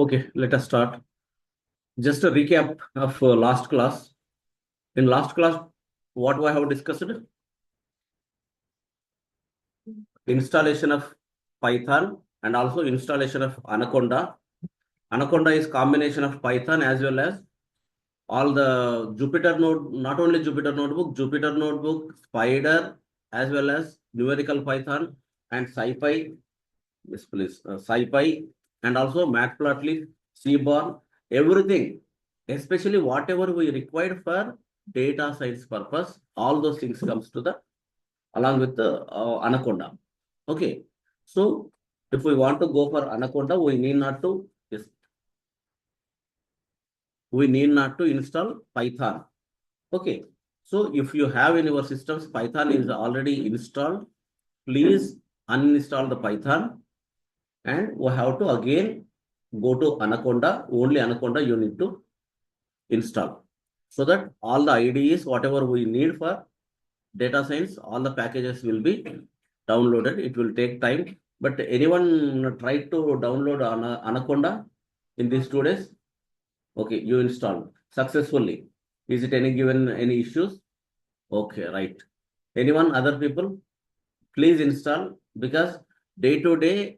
Okay, let us start. Just a recap of last class. In last class, what I have discussed? Installation of Python and also installation of Anaconda. Anaconda is combination of Python as well as all the Jupyter node, not only Jupyter Notebook, Spider, as well as numerical Python and SciPy, yes, please, SciPy, and also Matplotlib, Seaborn, everything, especially whatever we required for data science purpose, all those things comes to the along with the Anaconda. Okay, so if we want to go for Anaconda, we need not to install Python. Okay, so if you have in your systems Python is already installed, please uninstall the Python and we have to again go to Anaconda. Only Anaconda you need to install so that all the IDEs, whatever we need for data science, all the packages will be downloaded. It will take time, but anyone tried to download Anaconda in these 2 days? Okay, you installed successfully. Is it any issues? Okay, right. Anyone, other people? Please install, because day to day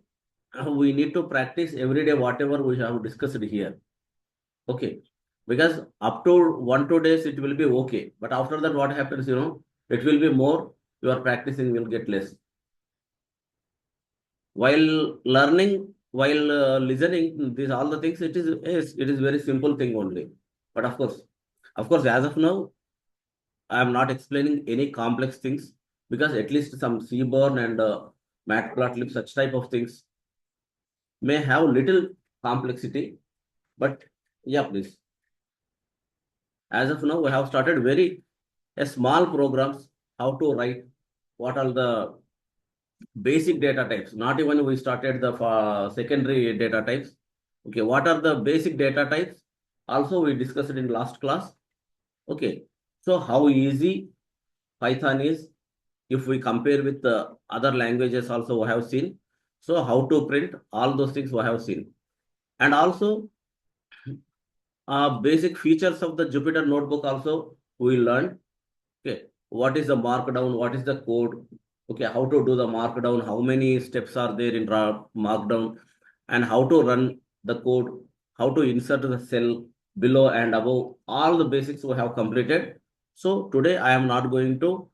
we need to practice every day whatever we have discussed here. Okay, because up to 1-2 days it will be okay, but after that what happens, it will be more, your practicing will get less. While learning, while listening, these all the things, it is very simple thing only. But of course, as of now, I am not explaining any complex things, because at least some Seaborn and Matplotlib, such type of things may have little complexity. But yeah, please. As of now, we have started very small programs, how to write, what are the basic data types. Not even we started the secondary data types. Okay, what are the basic data types? Also, we discussed it in last class. Okay, so how easy Python is if we compare with the other languages also we have seen. So how to print, all those things we have seen. And also basic features of the Jupyter Notebook also we learned. Okay, what is the markdown, what is the code, okay, how to do the markdown, how many steps are there in markdown, and how to run the code, how to insert the cell below and above, all the basics we have completed. So today I am not going to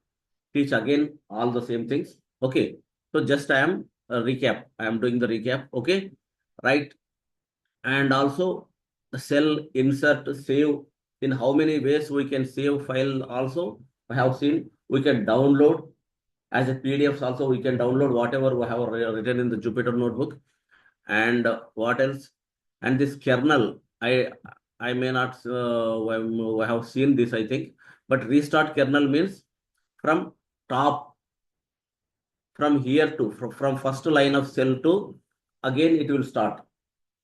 teach again all the same things. Okay, so just I am doing the recap. Okay, right. And also the cell insert save, in how many ways we can save file also I have seen. We can download as a PDFs also, we can download whatever we have written in the Jupyter Notebook. And what else? And this kernel, I may not have seen this, I think, but restart kernel means from top, from here to from first line of cell to again it will start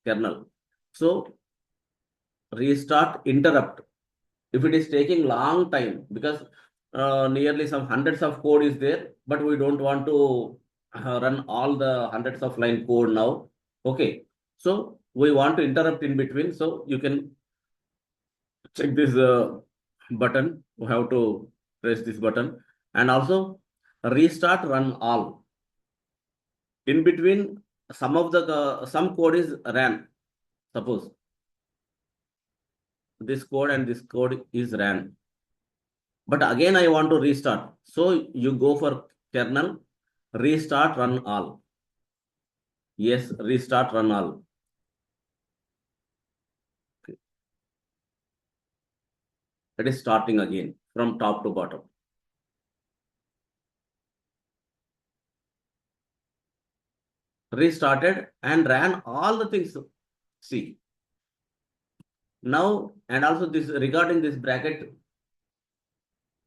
kernel. So restart interrupt, if it is taking long time, because nearly some hundreds of code is there, but we don't want to run all the hundreds of line code now. Okay, so we want to interrupt in between, so you can check this button. We have to press this button, and also restart run all. In between, some of the some code is ran, suppose this code and this code is ran, but again I want to restart. So you go for kernel, restart run all. Yes, restart run all. Okay. That is starting again from top to bottom. Restarted and ran all the things. See. Now, and also this regarding this bracket,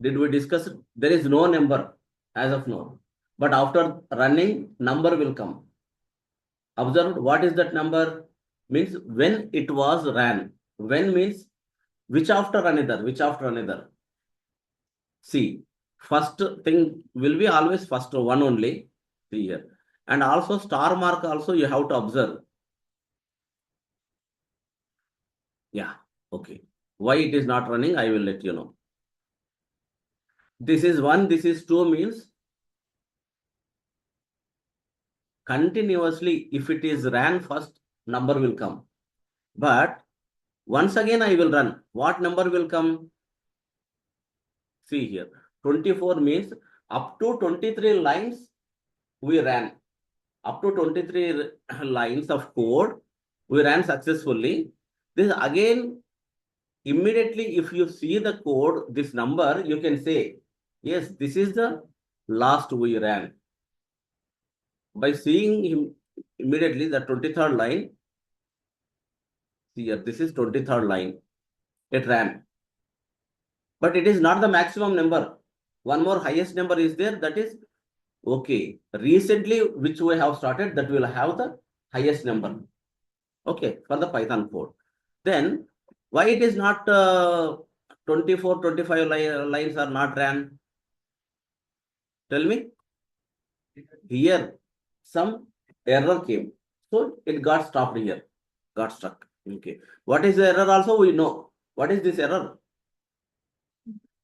did we discuss? There is no number as of now, but after running, number will come. Observed, what is that number? Means when it was ran. When means which after another, which after another. See, first thing will be always first one only. See here. And also star mark also you have to observe. Yeah, okay. Why it is not running, I will let you know. This is 1, this is 2 means continuously, if it is ran first, number will come. But once again I will run. What number will come? See here. 24 means up to 23 lines we ran. Up to 23 lines of code we ran successfully. This again, immediately if you see the code, this number, you can say, yes, this is the last we ran. By seeing him immediately the 23rd line, see here, this is 23rd line, it ran. But it is not the maximum number. One more highest number is there, that is, okay, recently which we have started, that will have the highest number. Okay, for the Python code. Then why it is not 24, 25 lines are not ran? Tell me. Here, some error came. So it got stopped here, got stuck. Okay. What is the error also? We know. What is this error?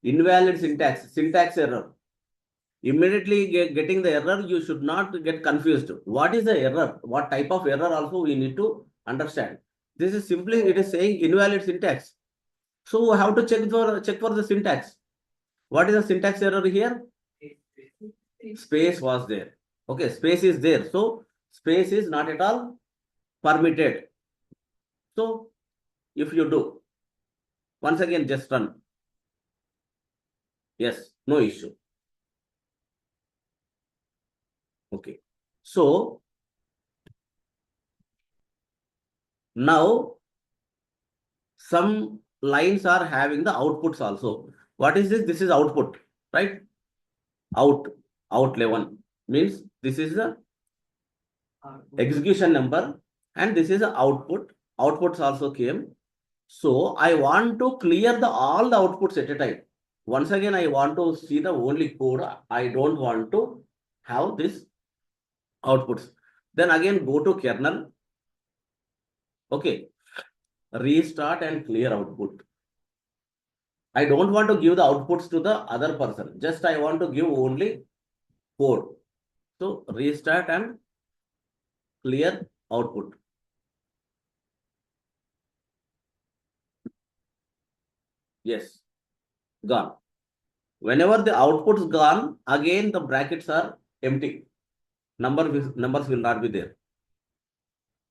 Invalid syntax error. Immediately getting the error, you should not get confused. What is the error? What type of error also we need to understand. This is simply, it is saying invalid syntax. So we have to check for the syntax. What is the syntax error here? Space was there. Okay, space is there. So space is not at all permitted. So if you do, once again just run. Yes, no issue. Okay. So now some lines are having the outputs also. What is this? This is output, right? Out 11 means this is the execution number and this is the output. Outputs also came. So I want to clear all the outputs at a time. Once again, I want to see the only code. I don't want to have this outputs. Then again go to kernel. Okay. Restart and clear output. I don't want to give the outputs to the other person. Just I want to give only code. So restart and clear output. Yes, gone. Whenever the output's gone, again the brackets are empty. Numbers will not be there.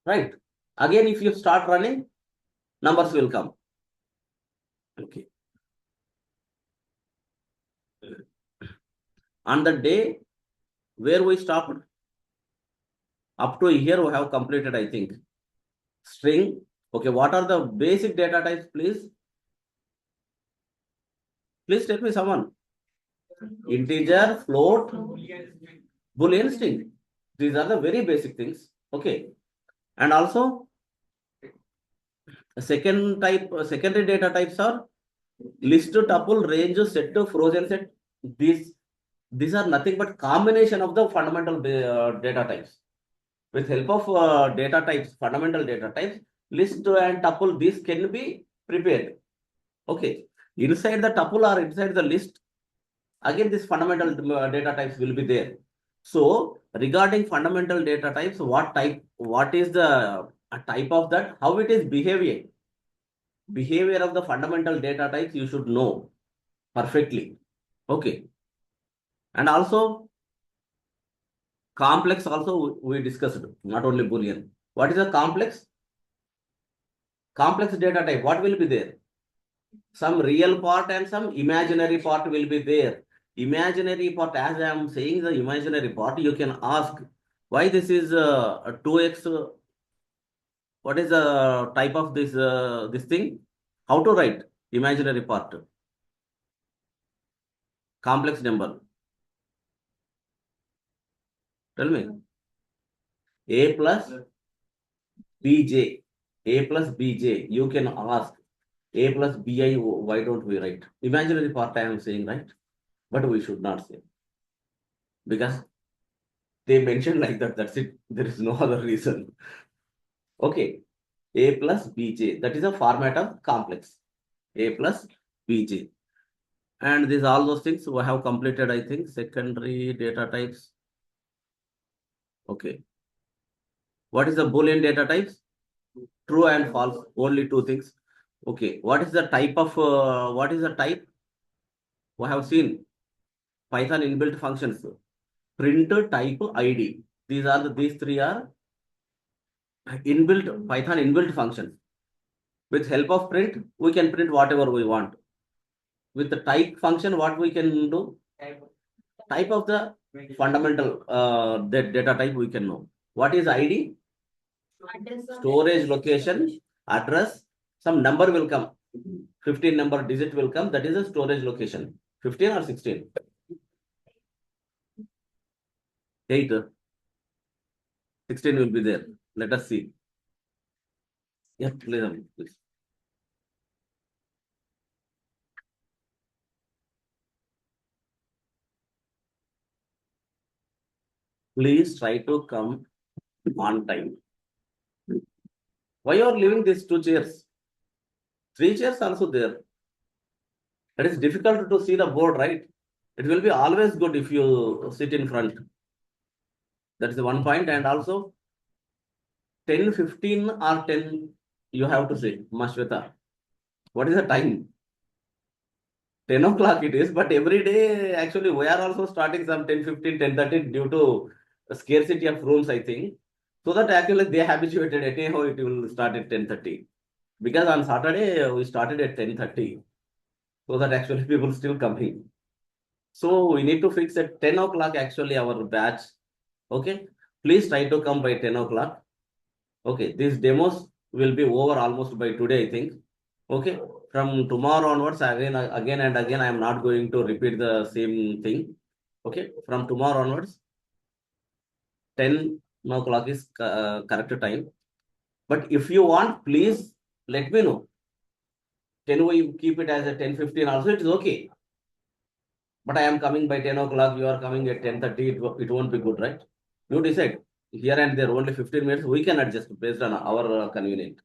Right? Again, if you start running, numbers will come. Okay. On the day where we stopped, up to here we have completed, I think. String. Okay, what are the basic data types, please? Please tell me someone. Integer, float, Boolean string. These are the very basic things. Okay. And also, secondary data types are list, tuple, range, set, frozen set. These are nothing but combination of the fundamental data types. With help of data types, fundamental data types, list and tuple, these can be prepared. Okay. Inside the tuple or inside the list, again, this fundamental data types will be there. So regarding fundamental data types, what is the type of that, how it is behavior of the fundamental data types, you should know perfectly. Okay. And also complex also we discussed, not only Boolean. What is a complex? Complex data type, what will be there? Some real part and some imaginary part will be there. Imaginary part, as I am saying the imaginary part, you can ask why this is 2x. What is the type of this thing? How to write imaginary part? Complex number. Tell me. A plus bj. A plus bj. You can ask a plus bi. Why don't we write imaginary part? I am saying, right, but we should not say, because they mentioned like that. That's it. There is no other reason. Okay. A plus Bj. That is a format of complex. A plus Bj. And these all those things we have completed, I think, secondary data types. Okay. What is the Boolean data types? True and false, only two things. Okay. What is the type of, what is the type? We have seen Python inbuilt functions. Print, type, ID. These three are Python inbuilt functions. With help of print, we can print whatever we want. With the type function, what we can do? Type of the fundamental data type we can know. What is ID? Storage location, address, some number will come. 15 number digit will come. That is the storage location. 15 or 16? 8. 16 will be there. Let us see. Yeah, please. Please try to come on time. Why you are leaving these 2 chairs? 3 chairs also there. It is difficult to see the board, right? It will be always good if you sit in front. That is the one point. And also 10, 15 or 10, you have to say, Mashweta. What is the time? 10 o'clock it is, but every day actually we are also starting some 10, 15, 10:30 due to scarcity of rooms, I think. So that actually they habituated anyhow it will start at 10:30. Because on Saturday we started at 10:30. So that actually people still coming. So we need to fix at 10 o'clock actually our batch. Okay. Please try to come by 10 o'clock. Okay. These demos will be over almost by today, I think. Okay. From tomorrow onwards, again and again, I am not going to repeat the same thing. Okay. From tomorrow onwards, 10 o'clock is correct time. But if you want, please let me know. Can we keep it as a 10:15 also? It is okay. But I am coming by 10 o'clock. You are coming at 10:30. It won't be good, right? You decide. Here and there, only 15 minutes. We can adjust based on our convenience.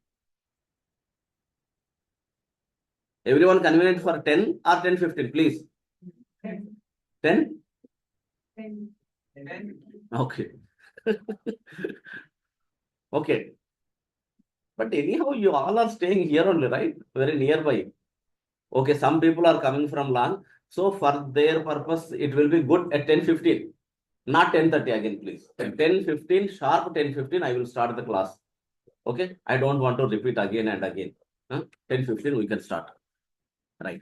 Everyone convenient for 10 or 10:15, please. 10? Okay. Okay. But anyhow, you all are staying here only, right? Very nearby. Okay, some people are coming from long. So for their purpose, it will be good at 10:15. Not 10:30 again, please. At 10:15, sharp 10:15, I will start the class. Okay. I don't want to repeat again and again. 10:15, we can start. Right.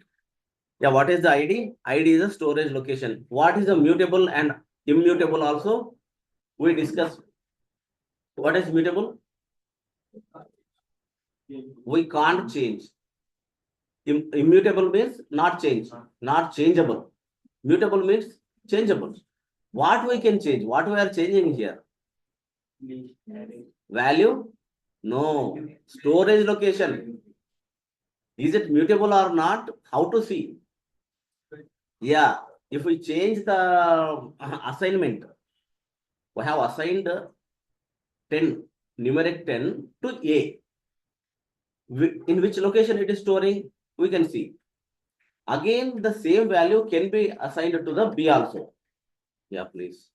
Yeah, what is the ID? ID is a storage location. What is the mutable and immutable also? We discuss. What is mutable? We can't change. Immutable means not change, not changeable. Mutable means changeable. What we can change? What we are changing here? Value? No. Storage location. Is it mutable or not? How to see? Yeah. If we change the assignment, we have assigned 10, numeric 10 to A. In which location it is storing, we can see. Again, the same value can be assigned to the B also. Yeah, please.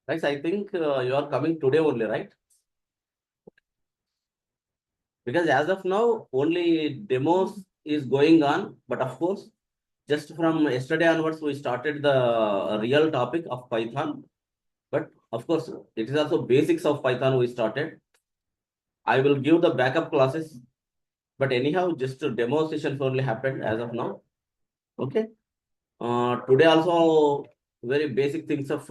Guys, I think you are coming today only, right? Because as of now, only demos is going on. But of course, just from yesterday onwards, we started the real topic of Python. But of course, it is also basics of Python we started. I will give the backup classes. But anyhow, just demo sessions only happened as of now. Okay. Today also, very basic things of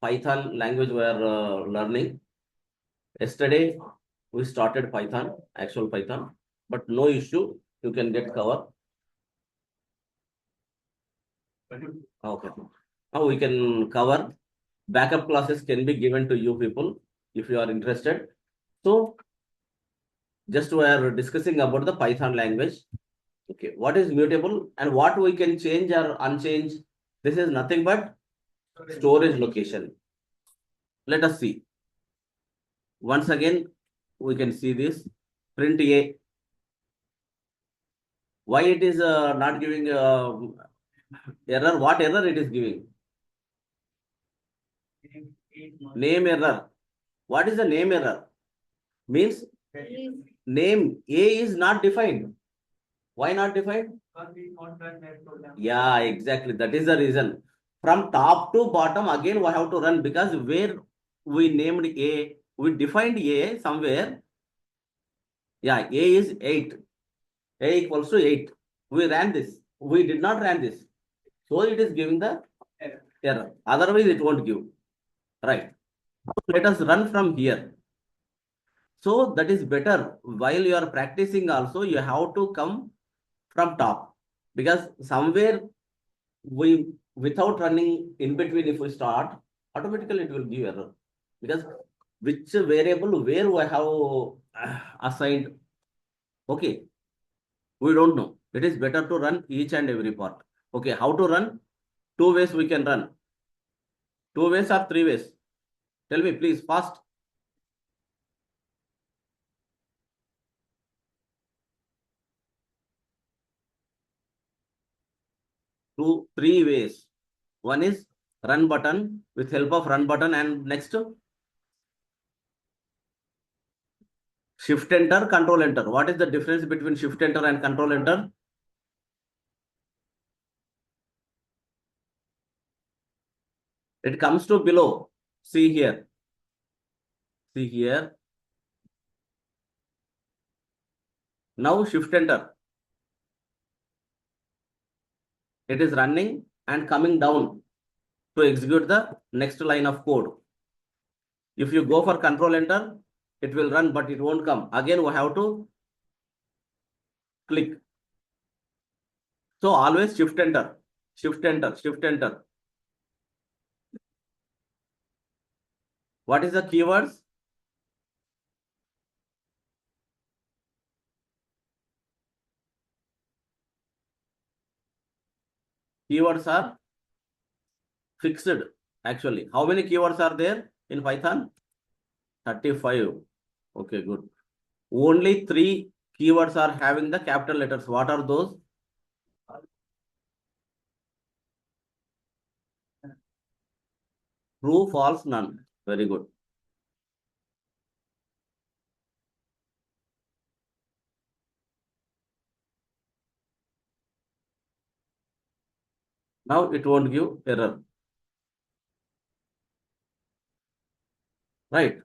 Python language we are learning. Yesterday, we started Python, actual Python, but no issue. You can get cover. Okay. Now we can cover. Backup classes can be given to you people if you are interested. So, just we are discussing about the Python language. Okay, what is mutable and what we can change or unchange? This is nothing but storage location. Let us see. Once again, we can see this print A. Why it is not giving error? What error it is giving? Name error. What is the name error? Means name A is not defined. Why not defined? Yeah, exactly. That is the reason. From top to bottom, again, we have to run because where we named A, we defined A somewhere. Yeah, A is 8. A equals to 8. We ran this. We did not run this. So it is giving the error. Otherwise, it won't give. Right. Let us run from here. So that is better. While you are practicing also, you have to come from top. Because somewhere we, without running in between, if we start, automatically it will give error. Because which variable where we have assigned, okay, we don't know. It is better to run each and every part. Okay, how to run? Two ways we can run. Two ways or three ways? Tell me, please, fast. Two, three ways. One is run button with help of run button and next shift enter, control enter. What is the difference between shift enter and control enter? It comes to below. See here. See here. Now shift enter. It is running and coming down to execute the next line of code. If you go for control enter, it will run, but it won't come. Again, we have to click. So always shift enter, shift enter, shift enter. What is the keywords? Keywords are fixed actually. How many keywords are there in Python? 35. Okay, good. Only 3 keywords are having the capital letters. What are those? True, false, none. Very good. Now it won't give error. Right.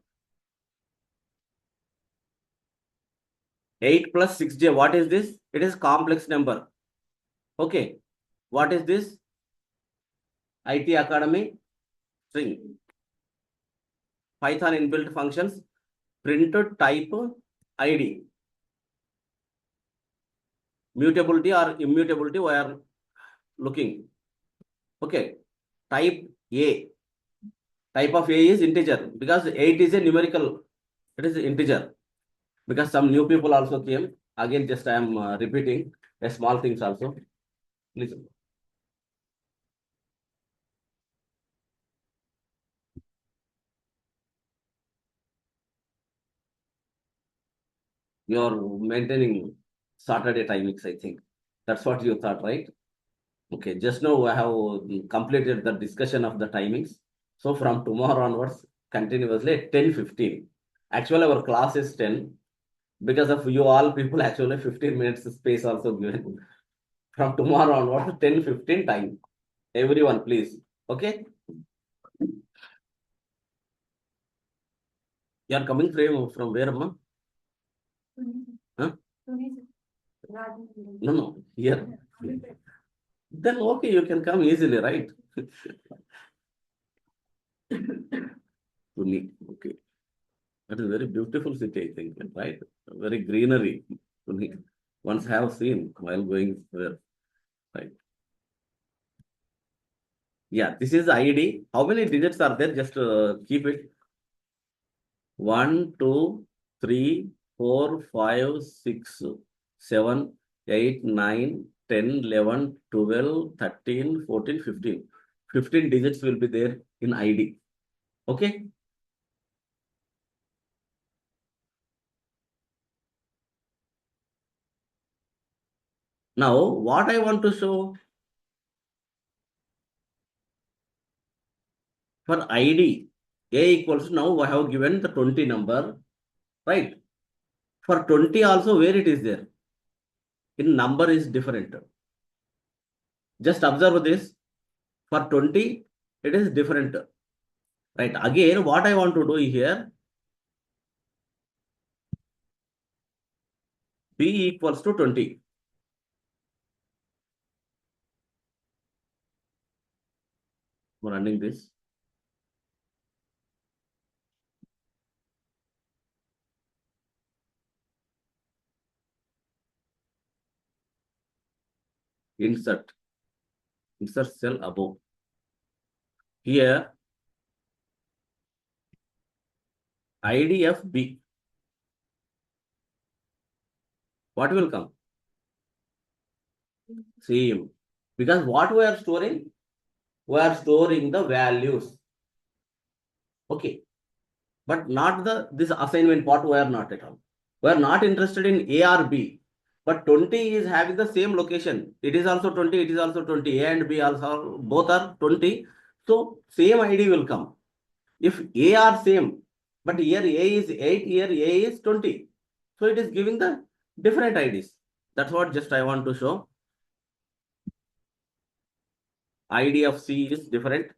8 plus 6j. What is this? It is complex number. Okay. What is this? IT Academy string. Python inbuilt functions. Print type ID. Mutability or immutability we are looking. Okay. Type A. Type of A is integer because 8 is a numerical. It is integer. Because some new people also came. Again, just I am repeating a small things also. Please. You are maintaining Saturday timings, I think. That's what you thought, right? Okay, just now I have completed the discussion of the timings. So from tomorrow onwards, continuously at 10:15. Actually, our class is 10. Because of you all people, actually 15 minutes space also given. From tomorrow onwards, 10:15 time. Everyone, please. Okay? You are coming from where, Amma? Huh? No, no, here. Then okay, you can come easily, right? Pune, okay. That is very beautiful city, I think, right? Very greenery. Pune. Once have seen while going there, right? Yeah, this is the ID. How many digits are there? Just keep it. 1, 2, 3, 4, 5, 6, 7. 8, 9, 10, 11, 12, 13, 14, 15. 15 digits will be there in ID. Okay. Now, what I want to show for ID, A equals, now I have given the 20 number, right? For 20 also, where it is there? In number is different. Just observe this. For 20, it is different. Right. Again, what I want to do here, B equals to 20. I'm running this. Insert cell above. Here, ID of B. What will come? Same. Because what we are storing? We are storing the values. Okay. But not this assignment part, we are not at all. We are not interested in A or B. But 20 is having the same location. It is also 20, it is also 20. A and B also, both are 20. So, same ID will come. If A are same, but here A is 8, here A is 20. So, it is giving the different IDs. That's what just I want to show. ID of C is different.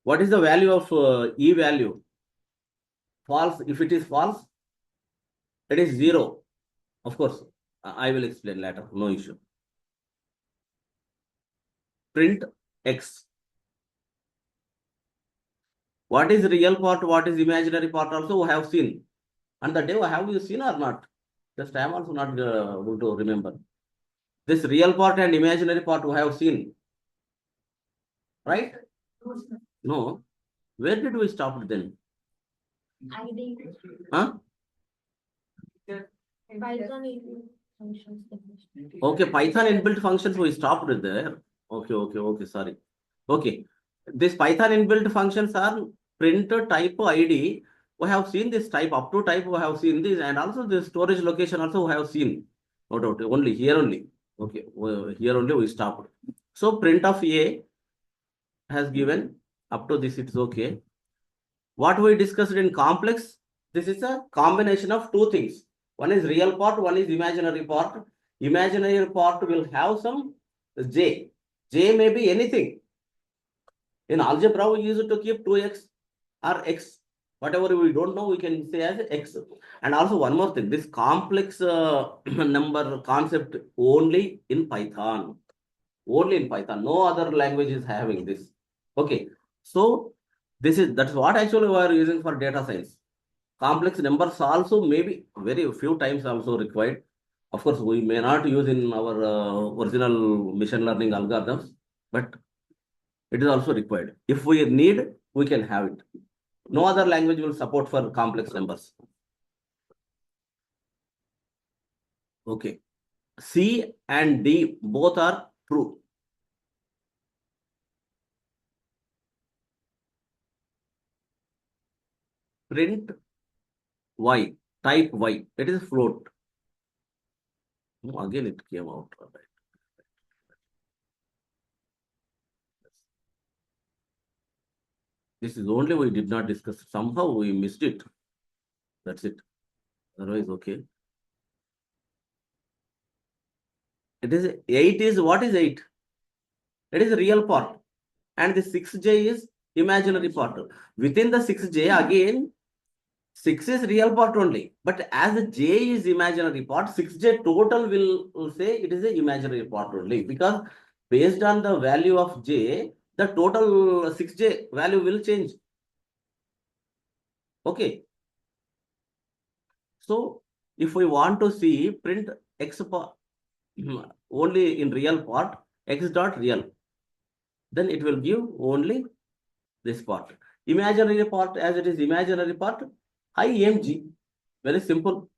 What is the value of E value? False. If it is false, it is 0. Of course, I will explain later. No issue. Print X. What is real part? What is imaginary part? Also, we have seen. And the day, have you seen or not? Just I am also not able to remember. This real part and imaginary part we have seen. Right? No. Where did we stop then? Huh? Okay, Python inbuilt functions we stopped there. Okay, sorry. Okay. This Python inbuilt functions are print type ID. We have seen this type, up to type we have seen this, and also the storage location also we have seen. No doubt, only here only. Okay, here only we stopped. So print of A has given up to this, it's okay. What we discussed in complex, this is a combination of two things. One is real part, one is imaginary part. Imaginary part will have some J. J may be anything. In algebra, we use it to keep 2x or x. Whatever we don't know, we can say as x. And also one more thing, this complex number concept only in Python. Only in Python. No other language is having this. Okay. So that's what actually we are using for data science. Complex numbers also maybe very few times also required. Of course, we may not use in our original machine learning algorithms, but it is also required. If we need, we can have it. No other language will support for complex numbers. Okay. C and D both are true. Print Y, type Y. It is float. Again, it came out. Right. This is only we did not discuss. Somehow we missed it. That's it. Otherwise, okay. It is 8 is what is 8? It is real part. And the 6J is imaginary part. Within the 6J, again, 6 is real part only. But as the J is imaginary part, 6J total will say it is an imaginary part only. Because based on the value of J, the total 6J value will change. Okay. So, if we want to see print X part only in real part, X dot real, then it will give only this part. Imaginary part, as it is imaginary part, I aim G. Very simple.